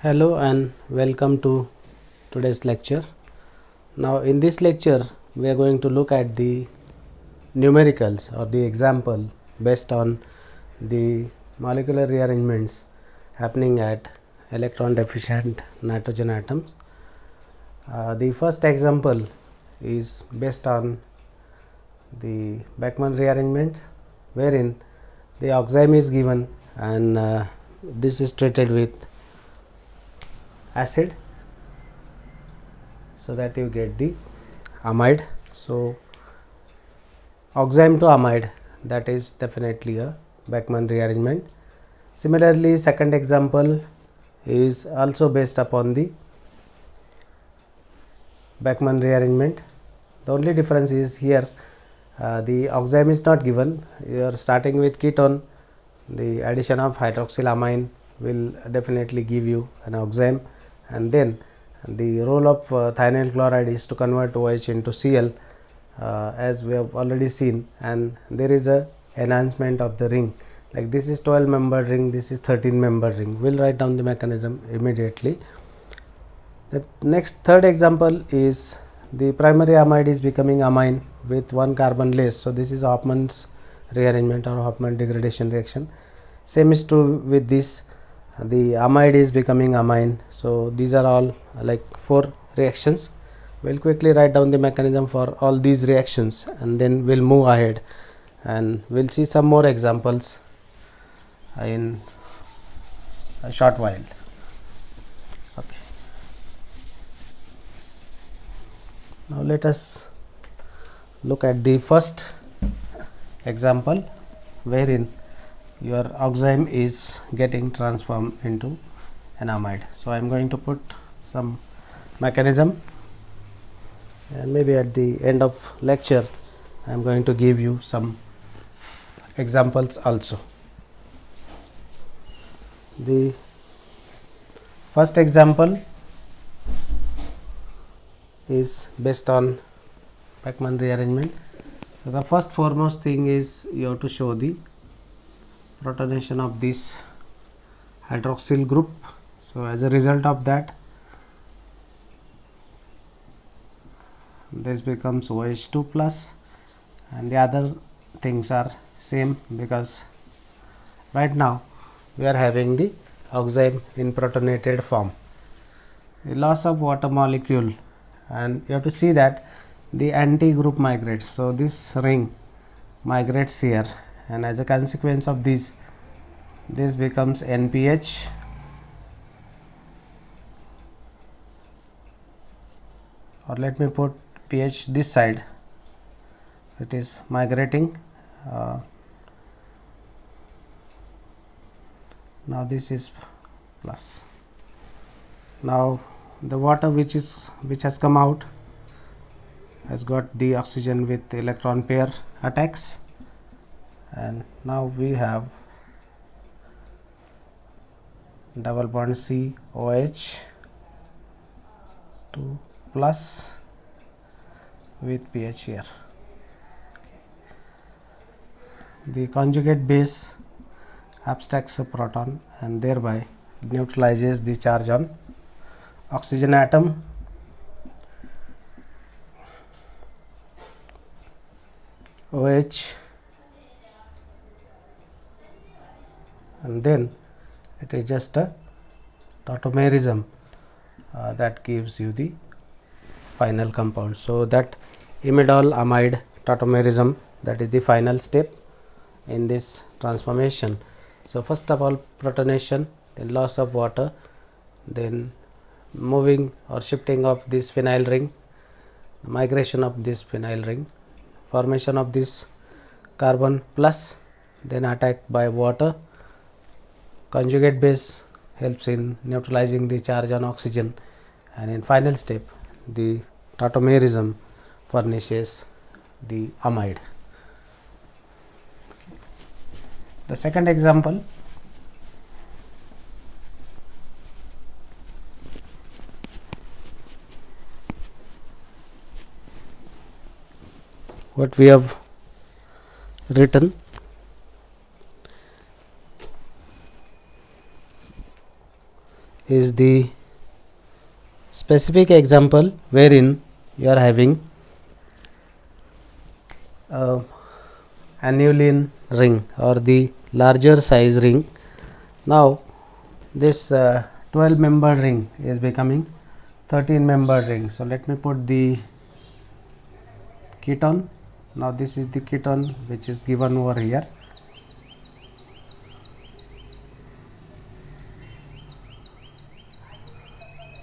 Hello and welcome to today's lecture. Now in this lecture we are going to look at the numericals or the example based on the molecular rearrangements happening at electron deficient nitrogen atoms. The first example is based on the Beckmann rearrangement, wherein the oxime is given and this is treated with acid so that you get the amide. So oxime to amide, that is definitely a Beckmann rearrangement. Similarly, second example is also based upon the Beckmann rearrangement. The only difference is here the oxime is not given. You are starting with ketone, the addition of hydroxylamine will definitely give you an oxime, and then the role of thionyl chloride is to convert OH into Cl, as we have already seen, and there is a enhancement of the ring, like this is 12 membered ring, this is 13 membered ring. We will write down the mechanism immediately. The next third example is the primary amide is becoming amine with one carbon less. So this is Hofmann's rearrangement or Hofmann degradation reaction. Same is true with this, the amide is becoming amine. So these are all like 4 reactions. We will quickly write down the mechanism for all these reactions and then we will move ahead and we will see some more examples in a short while. Okay. Now let us look at the first example wherein your oxime is getting transformed into an amide. So I am going to put some mechanism, and maybe at the end of lecture I am going to give you some examples also. The first example is based on Beckmann rearrangement. So the first foremost thing is you have to show the protonation of this hydroxyl group. So as a result of that, this becomes OH2 plus, and the other things are same because right now we are having the oxime in protonated form. The loss of water molecule, and you have to see that the anti group migrates. So this ring migrates here, and as a consequence of this becomes NPH, or let me put pH this side, it is migrating. Now this is plus. Now the water which has come out has got the oxygen with electron pair attacks, and now we have double bond C OH 2 plus with pH here. The conjugate base abstracts a proton and thereby neutralizes the charge on oxygen atom. OH, and then it is just a tautomerism that gives you the final compound. So that imidol amide tautomerism, that is the final step in this transformation. So first of all protonation, then loss of water, then moving or shifting of this phenyl ring, migration of this phenyl ring, formation of this carbon plus, then attack by water. Conjugate base helps in neutralizing the charge on oxygen, and in final step the tautomerism furnishes the amide. The second example, what we have written, is the specific example wherein you are having aniline ring or the larger size ring. Now this 12 membered ring is becoming 13 membered ring. So let me put the ketone. Now this is the ketone which is given over here.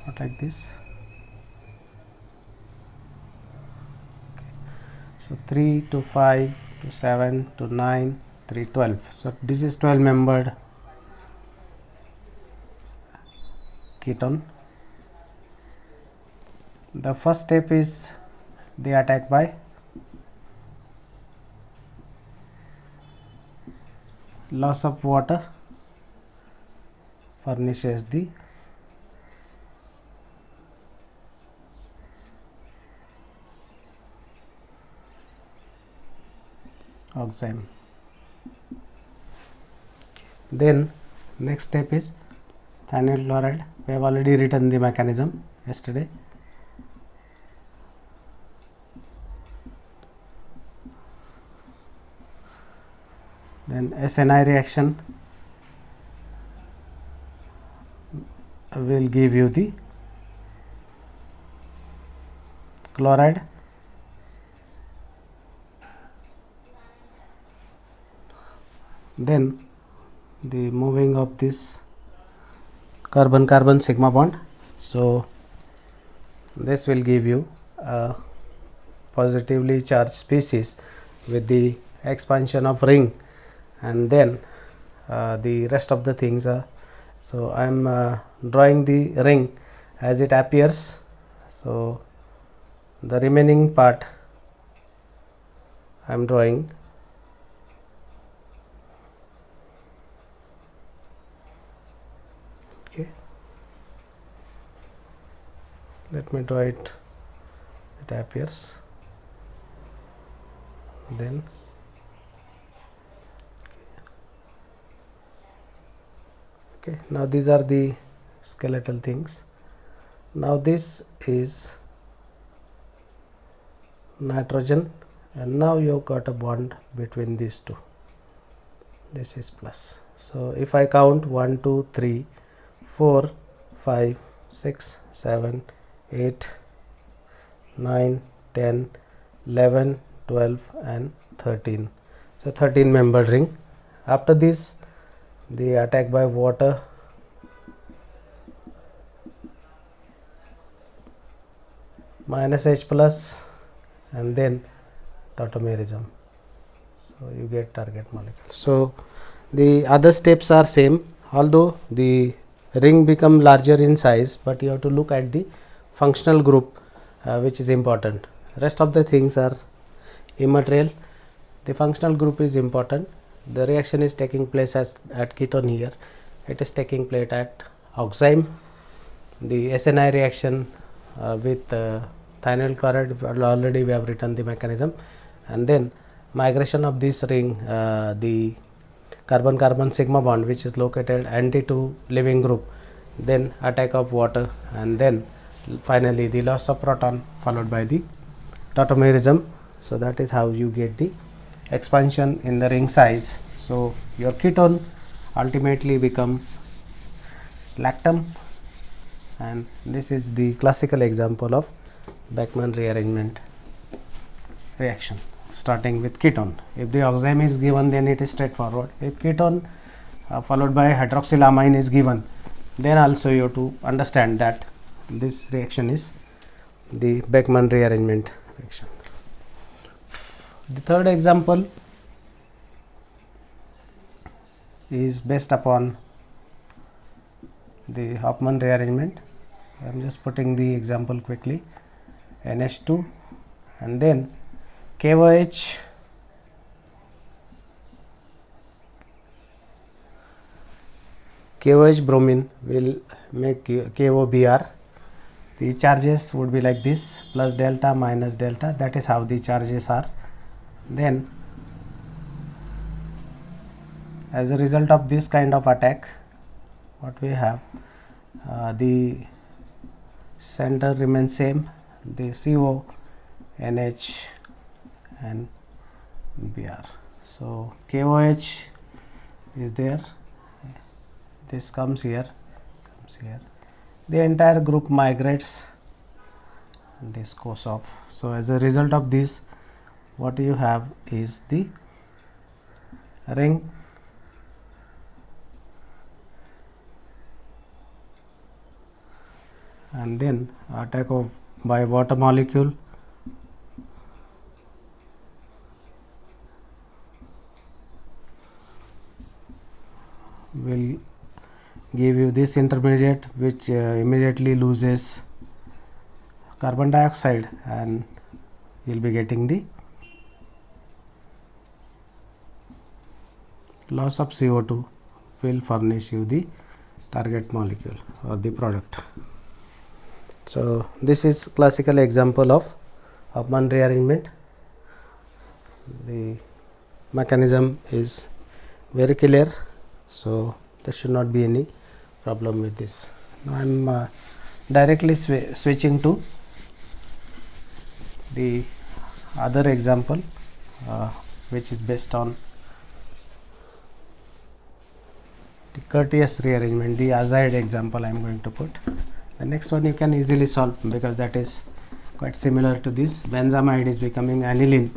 Not like this. Okay. So 3 to 5 to 7 to 9, 3, 12. So this is 12 membered ketone. The first step is the attack by loss of water furnishes the oxime. Then next step is thionyl chloride. We have already written the mechanism yesterday. Then SNI reaction will give you the chloride, then the moving of this carbon carbon sigma bond. So this will give you a positively charged species with the expansion of ring, and then the rest of the things are. So I am drawing the ring as it appears. So the remaining part I am drawing. Okay, let me draw it. It appears. Then okay, now these are the skeletal things. Now this is nitrogen, and now you have got a bond between these two. This is plus. So if I count 1 2 3 4 5 6 7 8 9 10 11 12 and 13. So 13 membered ring. After this, the attack by water minus H plus, and then tautomerism. So you get target molecule. So the other steps are same, although the ring become larger in size, but you have to look at the functional group which is important. Rest of the things are immaterial. The functional group is important. The reaction is taking place at ketone here. It is taking place at oxime. The SNI reaction with thionyl chloride, already we have written the mechanism, and then migration of this ring, the carbon carbon sigma bond which is located anti to leaving group, then attack of water, and then finally the loss of proton followed by the tautomerism. So that is how you get the expansion in the ring size. So your ketone ultimately become lactam, and this is the classical example of Beckmann rearrangement reaction starting with ketone. If the oxime is given, then it is straightforward. If ketone followed by hydroxylamine is given, then also you have to understand that this reaction is the Beckmann rearrangement reaction. The third example is based upon the Hofmann rearrangement. So I am just putting the example quickly. NH2 and then KOH bromine will make KOBr. The charges would be like this, plus delta minus delta. That is how the charges are. Then as a result of this kind of attack, what we have, the center remains same, the CO, NH and Br. So KOH is there, this comes here, the entire group migrates, this goes off. So as a result of this, what you have is the ring and then attack of by water molecule will give you this intermediate, which immediately loses carbon dioxide, and you will be getting the loss of CO2 will furnish you the target molecule or the product. So this is classical example of Hofmann rearrangement. The mechanism is very clear, so there should not be any problem with this. Now I am directly switching to the other example, which is based on the Curtius rearrangement, the azide example I am going to put. The next one you can easily solve because that is quite similar to this. Benzamide is becoming aniline,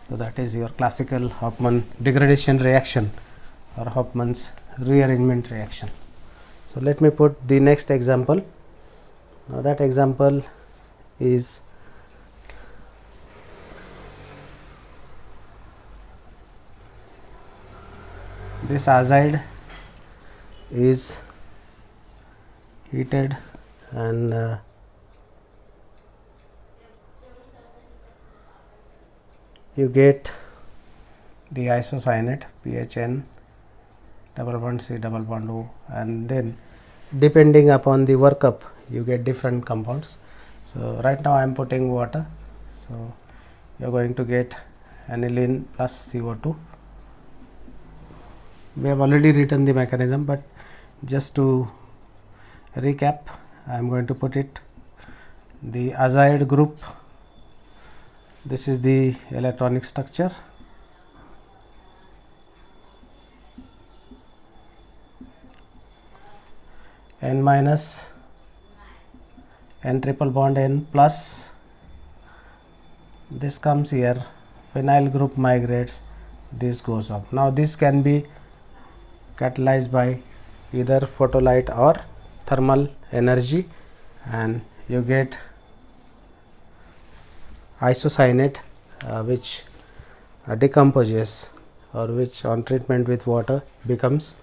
so that is your classical Hofmann degradation reaction or Hofmann's rearrangement reaction. So let me put the next example. Now that example is this azide is heated and you get the isocyanate PHN double bond C double bond O, and then depending upon the workup you get different compounds. So right now I am putting water, so you are going to get aniline plus CO2. We have already written the mechanism, but just to recap, I am going to put it. The azide group, this is the electronic structure. N minus, N triple bond N plus, this comes here, phenyl group migrates, this goes off. Now this can be catalyzed by either photolite or thermal energy, and you get isocyanate which decomposes, or which on treatment with water becomes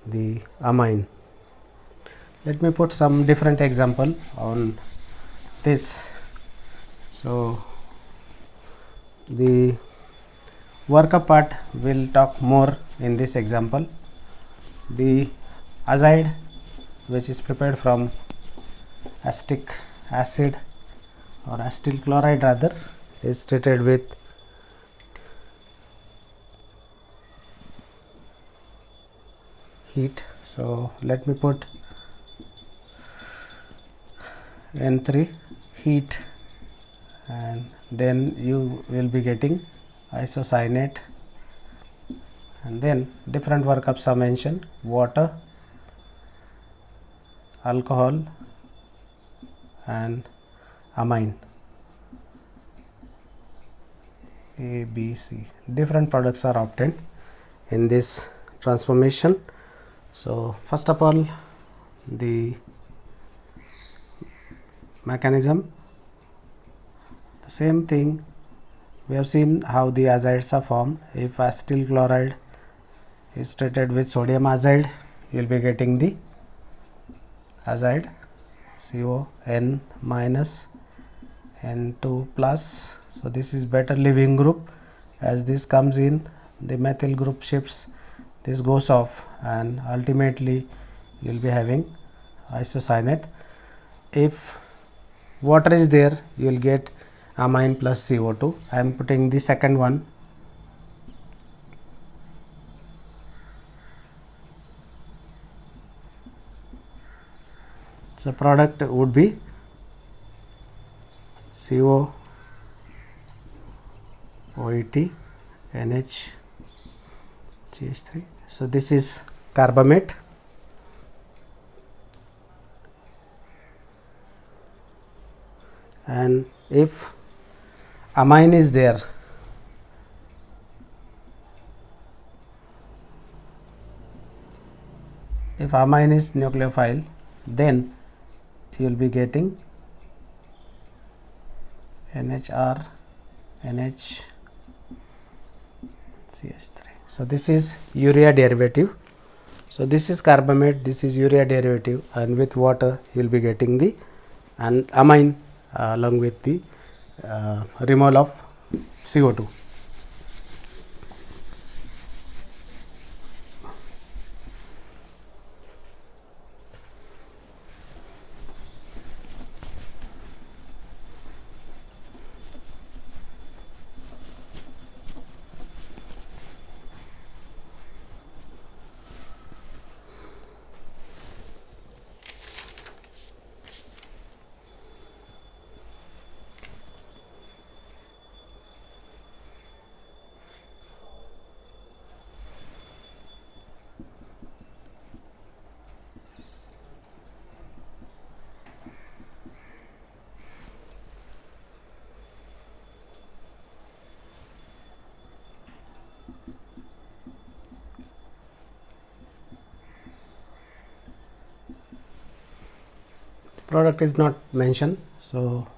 the amine. Let me put some different example on this. So the workup part will talk more in this example. The azide, which is prepared from acetic acid or acetyl chloride rather, is treated with heat. So let me put N3 heat, and then you will be getting isocyanate, and then different workups are mentioned: water, alcohol and amine. A, B, C, different products are obtained in this transformation. So first of all, the mechanism, the same thing we have seen how the azides are formed. If acetyl chloride is treated with sodium azide, you will be getting the azide CO N minus N2 plus. So this is better leaving group. As this comes in, the methyl group shifts, this goes off, and ultimately you will be having isocyanate. If water is there, you will get amine plus CO2. I am putting the second one. So product would be CO OET NH CH3. So this is carbamate. And if amine is there, if amine is nucleophile, then you will be getting NHR NH CH3. So this is urea derivative. So this is carbamate, this is urea derivative, and with water you will be getting the amine along with the remole of CO2. Product is not mentioned. So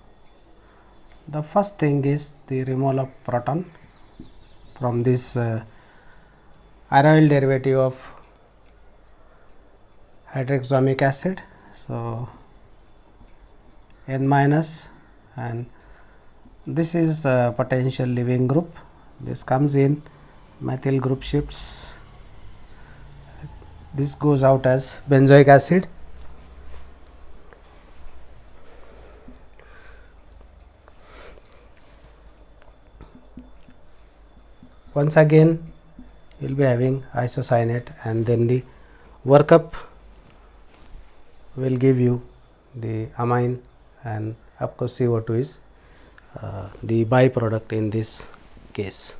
the first thing is the remole of proton from this aryl derivative of hydroxamic acid. So N minus, and this is a potential leaving group. This comes in, methyl group shifts, this goes out as benzoic acid. Once again you will be having isocyanate, and then the workup will give you the amine, and of course CO2 is the byproduct in this case.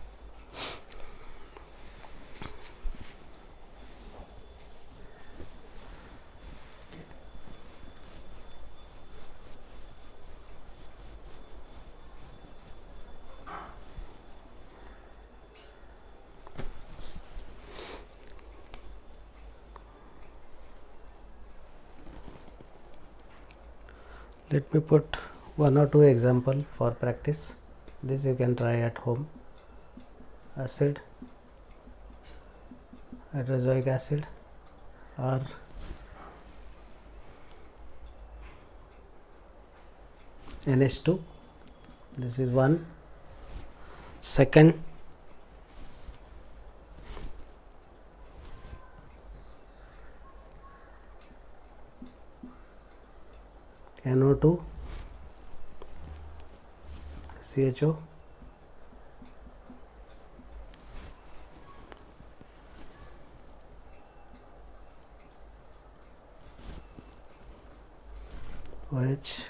Let me put one or two example for practice. This you can try at home. Acid, hydroxoic acid, or NH2. This is one. Second, NO2, CHO, OH,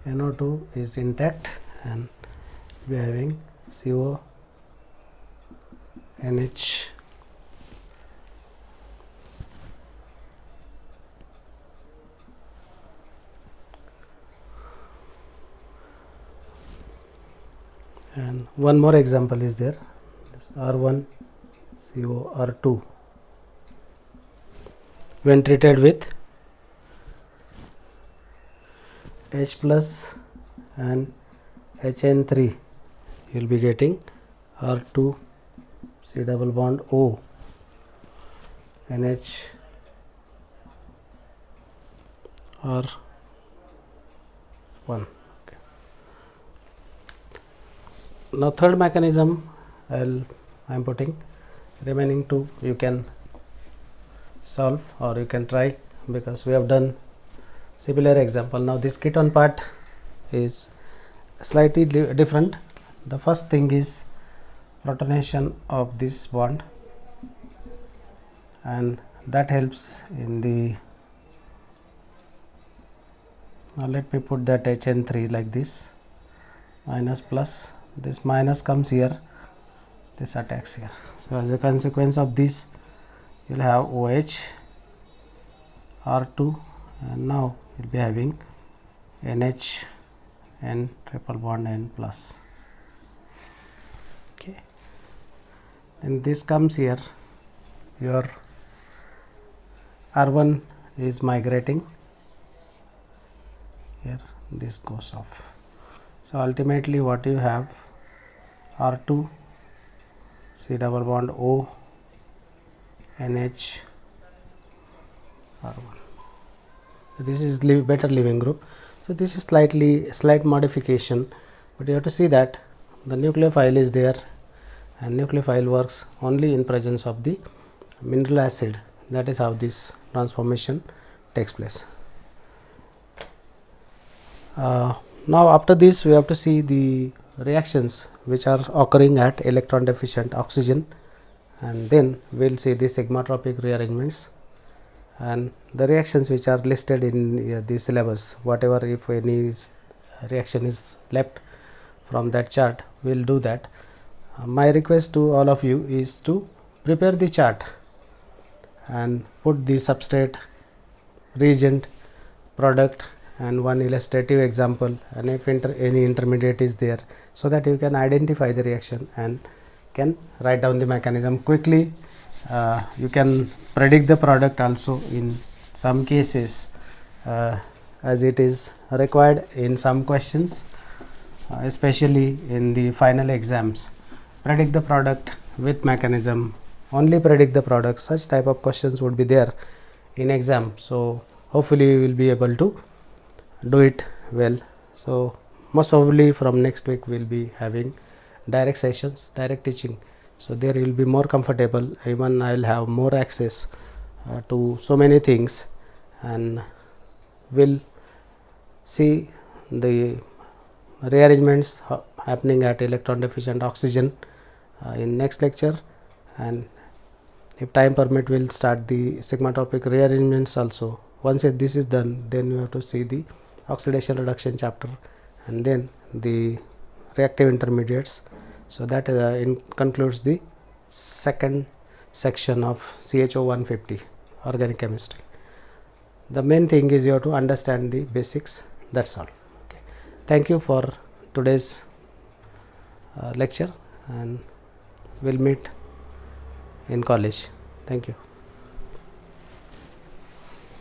NO2 is intact, and we are having CO, NH, and one more example is there, this R1 CO R2 when treated with H plus and HN3, you will be getting R2 C double bond O NH R1. Okay. Now third mechanism I am putting, remaining two you can solve or you can try, because we have done similar example. Now this ketone part is slightly different. The first thing is protonation of this bond, and that helps in the now let me put that HN3 like this, minus plus, this minus comes here, this attacks here. So as a consequence of this, you will have OH R2, and now you will be having NH N triple bond N plus. Okay, and this comes here, your R1 is migrating here, this goes off. So ultimately what you have, R2 C double bond O NH R1. This is better leaving group. So this is slight modification, but you have to see that the nucleophile is there, and nucleophile works only in presence of the mineral acid. That is how this transformation takes place. Now after this we have to see the reactions which are occurring at electron deficient oxygen, and then we will see the sigmatropic rearrangements and the reactions which are listed in the syllabus. Whatever, if any reaction is left from that chart, we will do that. My request to all of you is to prepare the chart and put the substrate, reagent, product and one illustrative example, and if any intermediate is there, so that you can identify the reaction and can write down the mechanism quickly. You can predict the product also in some cases, as it is required in some questions, especially in the final exams. Predict the product with mechanism, only predict the product. Such type of questions would be there in exam. So hopefully you will be able to do it well. So most probably from next week we will be having direct sessions, direct teaching. So there you will be more comfortable, even I will have more access to so many things, and will see the rearrangements happening at electron deficient oxygen in next lecture, and if time permit we will start the sigmatropic rearrangements also. Once this is done, then you have to see the oxidation reduction chapter and then the reactive intermediates. So that concludes the second section of CHO 150 organic chemistry. The main thing is you have to understand the basics, that's all. Okay. Thank you for today's lecture, and we'll meet in college. Thank you.